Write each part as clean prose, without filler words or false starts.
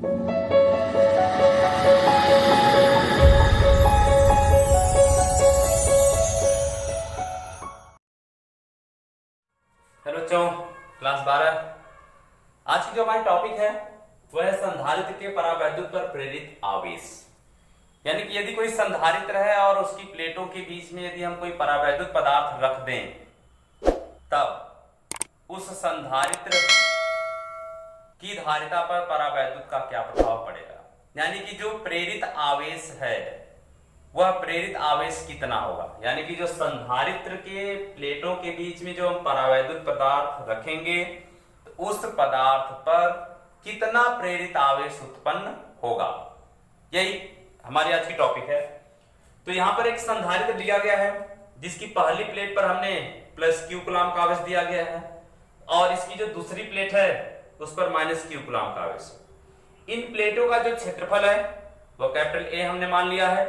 Hello बच्चों, class 12। आज की जो हमारी टॉपिक है वह है संधारित्र के परावैद्युत पर प्रेरित आवेश। यानी कि यदि कोई संधारित्र है और उसकी प्लेटों के बीच में यदि हम कोई परावैद्युत पदार्थ रख दें, तब उस संधारित्र की धारिता पर परावैद्युत का क्या प्रभाव पड़ेगा। यानी कि जो प्रेरित आवेश है वह प्रेरित आवेश कितना होगा। यानी कि जो संधारित्र के प्लेटों के बीच में जो हम परावैद्युत पदार्थ रखेंगे तो उस पदार्थ पर कितना प्रेरित आवेश उत्पन्न होगा, यही हमारी आज की टॉपिक है। तो यहां पर एक संधारित्र दिया गया है जिसकी पहली प्लेट पर हमने प्लस क्यू कूलम का आवेश दिया गया है और इसकी जो दूसरी प्लेट है उस पर माइनस क्यू कूलम का आवेश। इन प्लेटों का जो क्षेत्रफल है वो कैपिटल ए हमने मान लिया है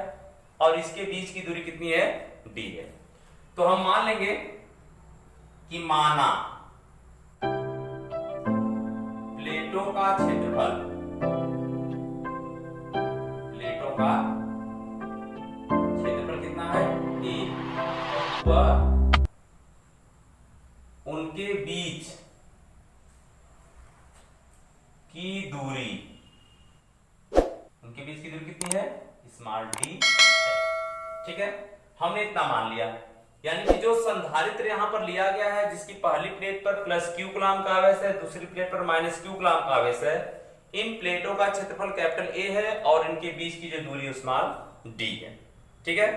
और इसके बीच की दूरी कितनी है, डी है। तो हम मान लेंगे कि माना प्लेटों का क्षेत्रफल कितना है, ए, व उनके बीच की दूरी कितनी है, स्मॉल डी। ठीक है, हमने इतना मान लिया। यानी कि जो संधारित्र यहां पर लिया गया है जिसकी पहली प्लेट पर प्लस क्यू कूलम का आवेश है, दूसरी प्लेट पर माइनस क्यू कूलम का आवेश है, इन प्लेटों का क्षेत्रफल कैपिटल ए है और इनके बीच की जो दूरी स्मॉल डी है। ठीक है,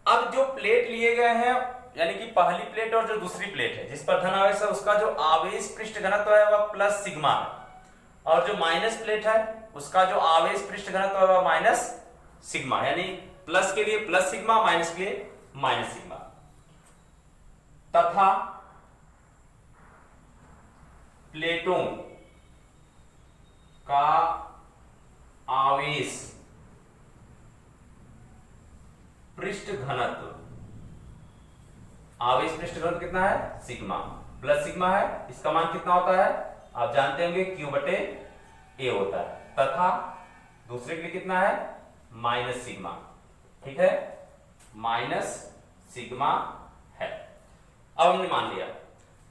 अब जो प्लेट लिए गए हैं यानी कि पहली प्लेट और जो दूसरी प्लेट है जिस पर धन आवेश है उसका जो आवेश पृष्ठ घनत्व है वह प्लस सिग्मा है और जो माइनस प्लेट है उसका जो आवेश पृष्ठ घनत्व है वह माइनस सिग्मा। यानी प्लस के लिए प्लस सिग्मा, माइनस के लिए माइनस सिग्मा। तथा प्लेटों का आवेश पृष्ठ घनत्व, कितना है, सिग्मा। प्लस सिग्मा है, इसका मान कितना होता है आप जानते होंगे, क्यू बटे ए होता है। तथा दूसरे के लिए कितना है, माइनस सिग्मा। ठीक है, माइनस सिग्मा है। अब हमने मान लिया।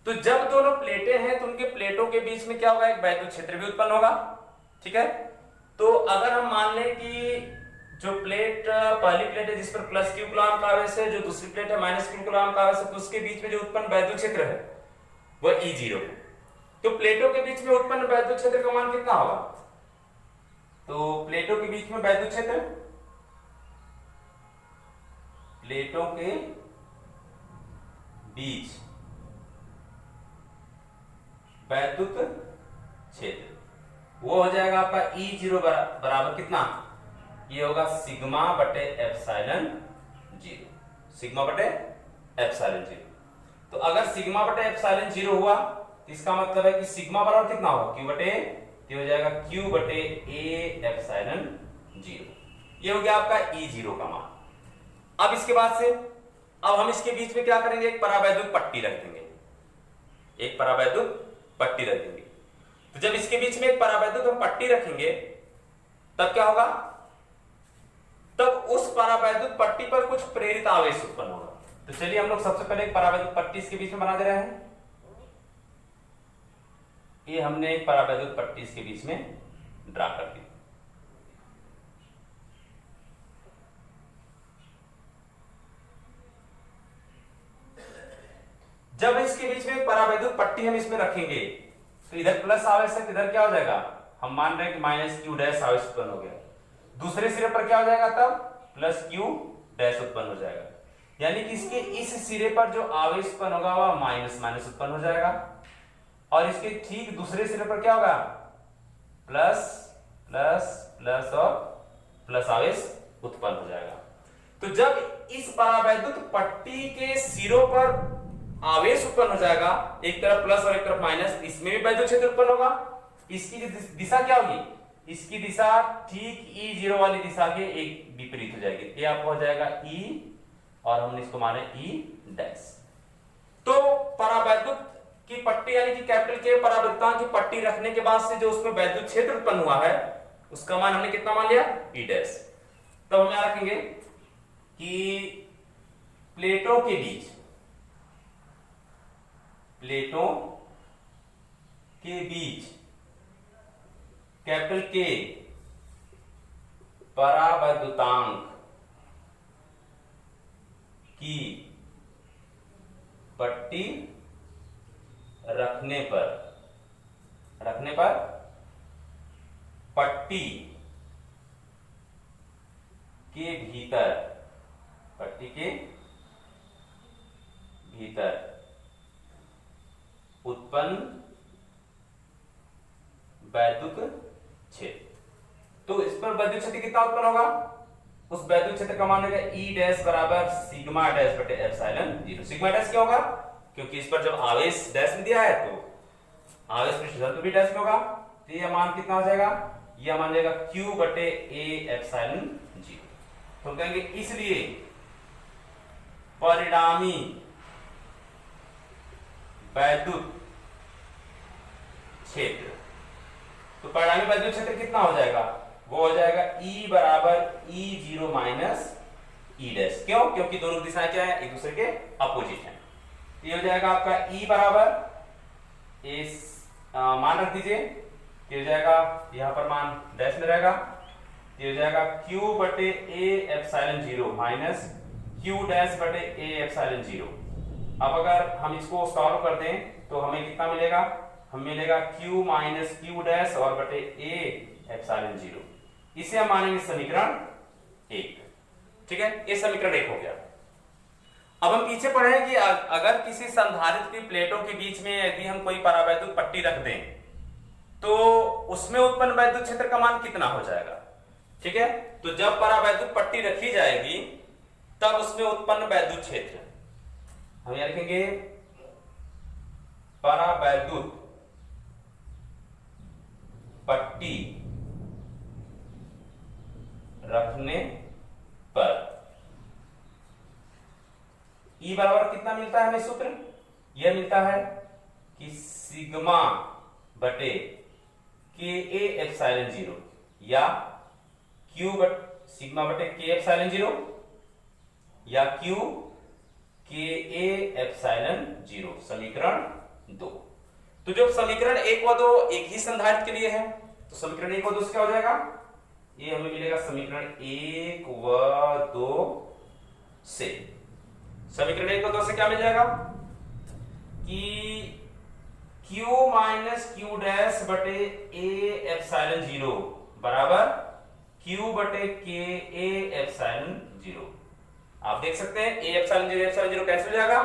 तो जब दोनों प्लेटें हैं तो उनके प्लेटों के बीच में क्या होगा, एक वैद्युत क्षेत्र भी उत्पन्न होगा। ठीक है, तो अगर हम मान लें कि जो प्लेट पहली प्लेट है जिस पर प्लस क्यू कूलम का आवेश है, जो दूसरी प्लेट है माइनस क्यू कूलम का आवेश है, तो उसके बीच में जो उत्पन्न वैद्युत क्षेत्र है वह E0 है। तो प्लेटों के बीच में उत्पन्न वैद्युत क्षेत्र का मान कितना होगा, तो प्लेटों के बीच में वैद्युत क्षेत्र, प्लेटों के बीच वैद्युत क्षेत्र वो हो जाएगा आपका E0 बराबर कितना, ये होगा सिग्मा बटे एप्सिलॉन 0। सिग्मा बटे एप्सिलॉन 0। तो अगर सिग्मा बटे एप्सिलॉन 0 हुआ तो इसका मतलब है कि सिग्मा बराबर कितना होगा, क्यू बटे, तो हो जाएगा क्यू बटे ए एप्सिलॉन 0। ये हो गया आपका E0 का मान। अब इसके बाद से अब हम इसके बीच में क्या करेंगे, एक परावैद्युत पट्टी रख देंगे, एक परावैद्युत पट्टी रख देंगे। तो जब इसके बीच में एक परावैद्युत हम पट्टी रखेंगे तब क्या होगा, तब उस परावैद्युत पट्टी पर कुछ प्रेरित आवेश उत्पन्न होगा। तो चलिए हम लोग सबसे पहले एक परावैद्युत पट्टी इसके बीच में बना दे रहे हैं। ये हमने एक परावैद्युत पट्टी इसके बीच में ड्रा कर दी। जब इसके बीच में एक परावैद्युत पट्टी हम इसमें रखेंगे तो इधर प्लस आवेश है, इधर क्या हो जाएगा, हम मान रहे हैं कि माइनस क्यू डैश आवेश उत्पन्न हो गया। दूसरे सिरे पर क्या हो जाएगा, तब प्लस क्यू डैश उत्पन्न हो जाएगा। यानी कि इसके इस सिरे पर जो आवेश उत्पन्न होगा वह माइनस माइनस उत्पन्न हो जाएगा और इसके ठीक दूसरे सिरे पर क्या होगा, प्लस प्लस प्लस और प्लस आवेश उत्पन्न हो जाएगा। तो जब इस परावैद्युत पट्टी के सिरों पर आवेश उत्पन्न हो जाएगा, एक तरफ प्लस और एक तरफ माइनस, इसमें भी वैद्युत क्षेत्र उत्पन्न होगा। इसकी दिशा क्या होगी, इसकी दिशा ठीक E0 वाली दिशा के एक विपरीत हो जाएगी। ये आपको हो जाएगा E और हमने इसको माने E डैश। तो परावैद्युत की पट्टी यानी कि कैपिटल के परावैद्युतांक की पट्टी रखने के बाद से जो उसमें वैद्युत क्षेत्र उत्पन्न हुआ है उसका मान हमने कितना मान लिया, ई डैश। तब हम यहां रखेंगे कि प्लेटों के बीच कैपिटल के परावैद्युतांक की पट्टी रखने पर पट्टी के भीतर उत्पन्न वैद्युत क्षेत्र। तो इस पर वैद्युत क्षेत्र कितना उत्पन्न होगा, उस वैद्युत क्षेत्र का मान होगा ई डैश बराबर सिग्मा डैश बटे एप्सिलॉन जीरो। सिग्मा डैश क्या होगा, क्योंकि इस पर जब आवेश डैश में दिया है तो आवेश पृष्ठ तो भी डैश में होगा, तो यह मान कितना हो जाएगा, यह मान जाएगा Q बटे A एप्सिलॉन जीरो। तो हम कहेंगे इसलिए परिणामी वैद्युत क्षेत्र, तो परिणामी वैद्युत क्षेत्र कितना हो जाएगा, वो हो जाएगा E बराबर E0 माइनस E डैश। क्यों, क्योंकि दोनों दिशाएं क्या है, एक दूसरे के अपोजिट हैं। ये हो जाएगा आपका E बराबर इस मान रख दीजिए, ये हो जाएगा यहां पर मान डैश में रहेगा, ये हो जाएगा Q बटे A epsilon zero minus Q dash बटे A एप्सिलॉन जीरो। अब अगर हम इसको सॉल्व कर दें तो हमें कितना मिलेगा, हमें मिलेगा Q माइनस Q डैश और बटे A एप्सिलॉन जीरो। इसे हम मानेंगे समीकरण 1। ठीक है, ये समीकरण 1 हो गया। अब हम पीछे पढ़े हैं कि अगर किसी संधारित्र की प्लेटों के बीच में यदि हम कोई परावैद्युत पट्टी रख दें तो उसमें उत्पन्न वैद्युत क्षेत्र का मान कितना हो जाएगा। ठीक है, तो जब परावैद्युत पट्टी रखी जाएगी तब उसमें उत्पन्न वैद्युत क्षेत्र हम यहां लिखेंगे परावैद्युत पट्टी रखने पर E बराबर कितना मिलता है हमें सूत्र, यह मिलता है कि सिग्मा बटे के ए एप्सिलॉन जीरो या Q सिग्मा बटे के एप्सिलॉन जीरो या Q के ए एप्सिलॉन जीरो। समीकरण 2। तो जब समीकरण 1 व 2 एक ही संधारित्र के लिए है तो समीकरण 1 व 2 से क्या हो जाएगा, ये हमें मिलेगा समीकरण 1 व 2 से। समीकरण 1 व 2 से क्या मिल जाएगा कि Q माइनस Q डैश बटे A एप्सिलॉन जीरो बराबर Q बटे के A एप्सिलॉन जीरो। आप देख सकते हैं A एप्सिलॉन जीरो कैंसिल हो जाएगा।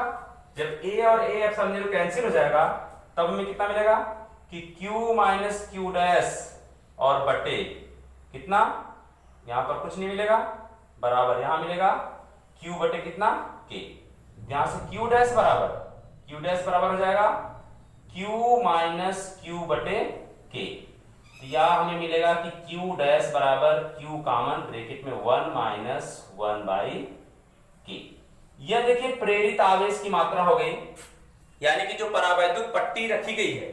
जब A और A एप्सिलॉन जीरो कैंसिल हो जाएगा तब हमें कितना मिलेगा कि Q माइनस Q डैश और बटे कितना, यहां पर कुछ नहीं मिलेगा, बराबर यहां मिलेगा Q बटे कितना K। यहां से Q डैश बराबर हो जाएगा Q माइनस Q बटे K। या हमें मिलेगा कि Q डैश बराबर Q कॉमन ब्रैकेट में 1 माइनस 1 बाई K। यह देखिए प्रेरित आवेश की मात्रा हो गई, यानी कि जो परावैद्युत पट्टी रखी गई है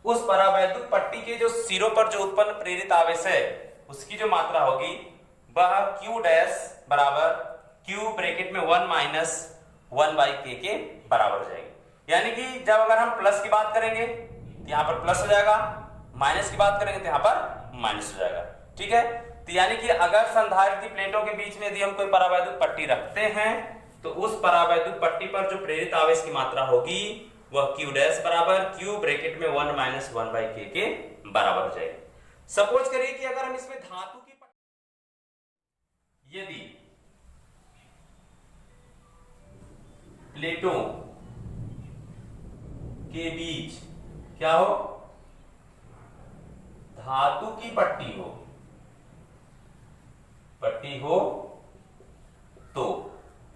उस परावैद्युत पट्टी के जो सिरों पर जो उत्पन्न प्रेरित आवेश है उसकी जो मात्रा होगी वह Q डैश बराबर Q ब्रैकेट में 1 माइनस 1 बाई K के बराबर हो जाएगी। यानी कि जब अगर हम प्लस की बात करेंगे तो यहां पर प्लस हो जाएगा, माइनस की बात करेंगे तो यहां पर माइनस हो जाएगा। ठीक है, तो यानी कि अगर संधारित्र की प्लेटों के बीच में यदि हम कोई परावैद्युत पट्टी रखते हैं तो उस परावैद्युत पट्टी पर जो प्रेरित आवेश की मात्रा होगी वह Q डैश बराबर Q ब्रैकेट में 1 माइनस 1 बाई K के बराबर हो जाएगी। सपोज करिए कि अगर हम इसमें धातु की यदि प्लेटों के बीच क्या हो, धातु की पट्टी हो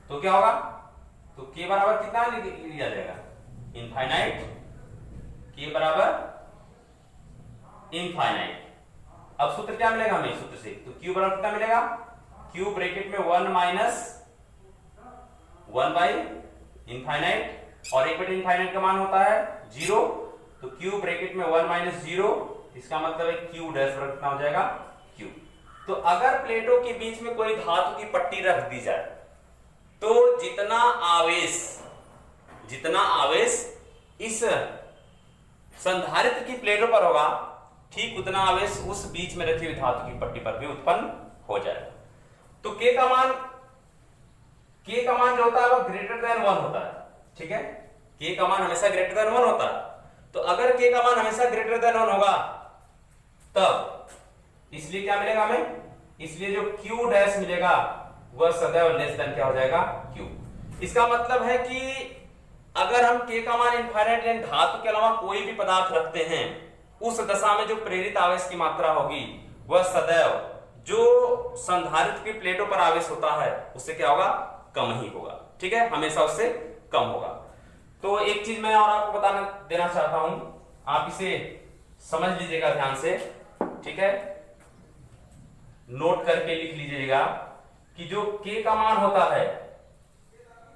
तो क्या होगा, तो K बराबर कितना लिया जाएगा, इनफाइनाइट। K बराबर इनफाइनाइट। अब सूत्र क्या मिलेगा हमें सूत्र से, तो Q बराबर कितना मिलेगा, Q ब्रैकेट में 1 माइनस 1 बाई इनफाइनाइट और 1 बटे इनफाइनाइट का मान होता है 0, तो Q ब्रैकेट में 1 माइनस 0, इसका मतलब है Q डैश बराबर कितना हो जाएगा Q। तो अगर प्लेटों के बीच में कोई धातु की पट्टी रख दी जाए तो जितना आवेश इस संधारित्र की प्लेटों पर होगा, ठीक उतना आवेश उस बीच में रखी हुई धातु की पट्टी पर भी उत्पन्न हो जाएगा। तो K का मान जो होता है वो ग्रेटर देन 1 होता है, ठीक है। K का मान हमेशा ग्रेटर देन 1 होता है। तो अगर K का मान हमेशा ग्रेटर देन 1 होगा तब इसलिए क्या मिलेगा हमें, इसलिए जो Q डैश मिलेगा वह सदैव लेस देन क्या हो जाएगा, Q। इसका मतलब है कि अगर हम K का मान इनफाइनाइट यानी धातु के अलावा कोई भी पदार्थ रखते हैं, उस दशा में जो प्रेरित आवेश की मात्रा होगी वह सदैव जो संधारित्र की प्लेटों पर आवेश होता है उससे क्या होगा, कम ही होगा, ठीक है, हमेशा उससे कम होगा। तो एक चीज मैं और आपको बताना देना चाहता हूं, आप इसे समझ लीजिएगा ध्यान से, ठीक है, नोट करके लिख लीजिएगा कि जो K का मान होता है,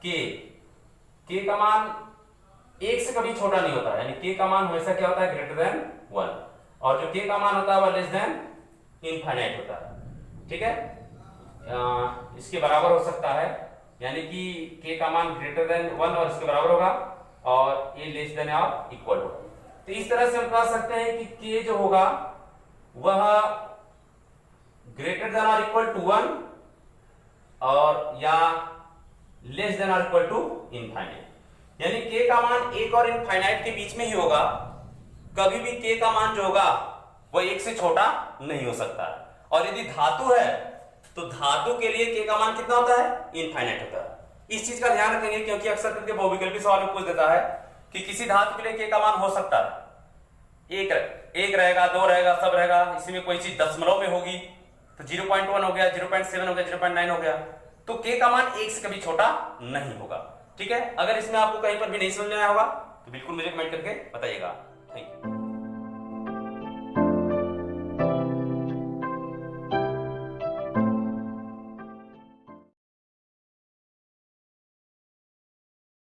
K का मान 1 से कभी छोटा नहीं होता है, यानी K का मान हमेशा क्या होता है, ग्रेटर देन 1, और जो K का मान होता है वह लेस देन इनफाइनाइट होता है, ठीक है। इसके बराबर हो सकता है, यानी कि K का मान ग्रेटर देन 1 और इसके बराबर होगा और ये लेस देन और इक्वल होगा। तो इस तरह से हम कह सकते हैं कि K जो होगा वह ग्रेटर देन और इक्वल टू 1 और या लेस देन और इक्वल टू इनफाइनाइट, यानी K का मान 1 और इनफाइनाइट के बीच में ही होगा। कभी भी K का मान जो होगा वह 1 से छोटा नहीं हो सकता। और यदि धातु है तो धातु के लिए K का मान कितना होता है, इनफाइनाइट होता है। इस चीज का ध्यान रखेंगे क्योंकि अक्सर करके बहुविकल्पी सवाल में पूछ देता है कि किसी धातु के लिए K का मान हो सकता है, एक रहेगा, 2 रहेगा, सब रहेगा, इसी में कोई चीज दशमलव में होगी तो 0.1 हो गया, 0.7 हो गया, 0.9 हो गया, तो K का मान 1 से कभी छोटा नहीं होगा, ठीक है। अगर इसमें आपको कहीं पर भी नहीं समझ में आया होगा तो बिल्कुल मुझे कमेंट करके बताइएगा।